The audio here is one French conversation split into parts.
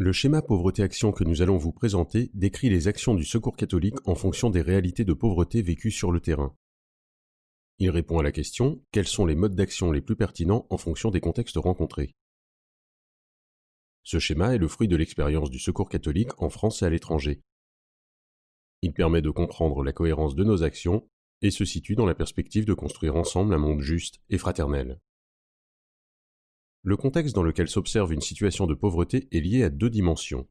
Le schéma pauvreté-action que nous allons vous présenter décrit les actions du Secours catholique en fonction des réalités de pauvreté vécues sur le terrain. Il répond à la question « Quels sont les modes d'action les plus pertinents en fonction des contextes rencontrés ?» Ce schéma est le fruit de l'expérience du Secours catholique en France et à l'étranger. Il permet de comprendre la cohérence de nos actions et se situe dans la perspective de construire ensemble un monde juste et fraternel. Le contexte dans lequel s'observe une situation de pauvreté est lié à deux dimensions.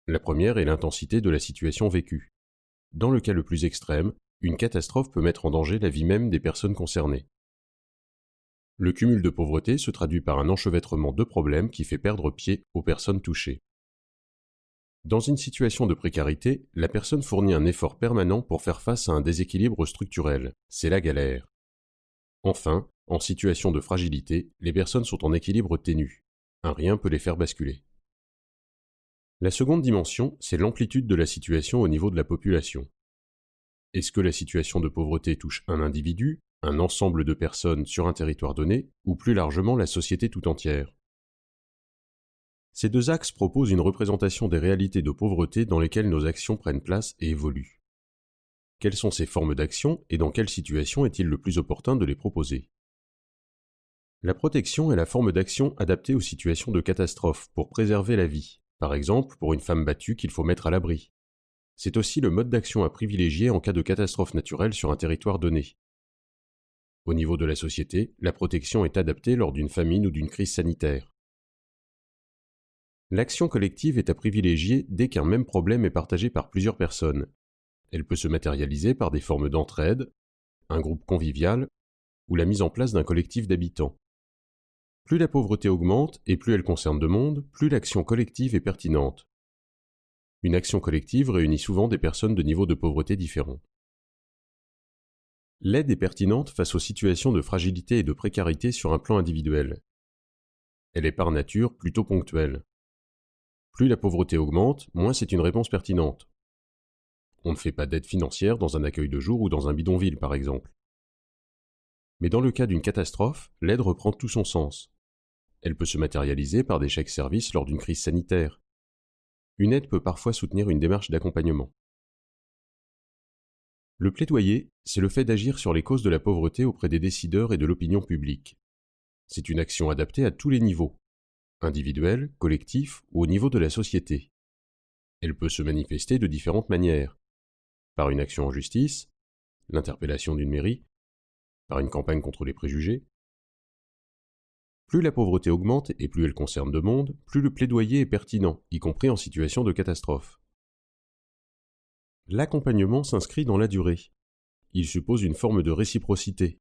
La première est l'intensité de la situation vécue. Dans le cas le plus extrême, une catastrophe peut mettre en danger la vie même des personnes concernées. Le cumul de pauvreté se traduit par un enchevêtrement de problèmes qui fait perdre pied aux personnes touchées. Dans une situation de précarité, la personne fournit un effort permanent pour faire face à un déséquilibre structurel, c'est la galère. Enfin, en situation de fragilité, les personnes sont en équilibre ténu. Un rien peut les faire basculer. La seconde dimension, c'est l'amplitude de la situation au niveau de la population. Est-ce que la situation de pauvreté touche un individu, un ensemble de personnes sur un territoire donné, ou plus largement la société tout entière ? Ces deux axes proposent une représentation des réalités de pauvreté dans lesquelles nos actions prennent place et évoluent. Quelles sont ces formes d'action et dans quelle situation est-il le plus opportun de les proposer ? La protection est la forme d'action adaptée aux situations de catastrophe pour préserver la vie, par exemple pour une femme battue qu'il faut mettre à l'abri. C'est aussi le mode d'action à privilégier en cas de catastrophe naturelle sur un territoire donné. Au niveau de la société, la protection est adaptée lors d'une famine ou d'une crise sanitaire. L'action collective est à privilégier dès qu'un même problème est partagé par plusieurs personnes. Elle peut se matérialiser par des formes d'entraide, un groupe convivial ou la mise en place d'un collectif d'habitants. Plus la pauvreté augmente et plus elle concerne de monde, plus l'action collective est pertinente. Une action collective réunit souvent des personnes de niveaux de pauvreté différents. L'aide est pertinente face aux situations de fragilité et de précarité sur un plan individuel. Elle est par nature plutôt ponctuelle. Plus la pauvreté augmente, moins c'est une réponse pertinente. On ne fait pas d'aide financière dans un accueil de jour ou dans un bidonville, par exemple. Mais dans le cas d'une catastrophe, l'aide reprend tout son sens. Elle peut se matérialiser par des chèques-services lors d'une crise sanitaire. Une aide peut parfois soutenir une démarche d'accompagnement. Le plaidoyer, c'est le fait d'agir sur les causes de la pauvreté auprès des décideurs et de l'opinion publique. C'est une action adaptée à tous les niveaux, individuel, collectif ou au niveau de la société. Elle peut se manifester de différentes manières. Par une action en justice, l'interpellation d'une mairie, par une campagne contre les préjugés. Plus la pauvreté augmente et plus elle concerne de monde, plus le plaidoyer est pertinent, y compris en situation de catastrophe. L'accompagnement s'inscrit dans la durée. Il suppose une forme de réciprocité,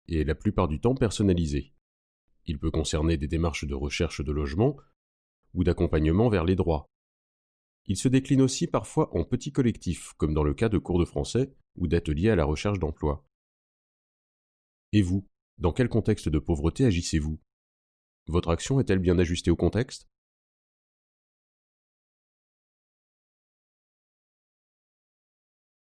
et est la plupart du temps personnalisé. Il peut concerner des démarches de recherche de logement ou d'accompagnement vers les droits. Il se décline aussi parfois en petits collectifs, comme dans le cas de cours de français ou d'ateliers à la recherche d'emploi. Et vous, dans quel contexte de pauvreté agissez-vous ? Votre action est-elle bien ajustée au contexte ?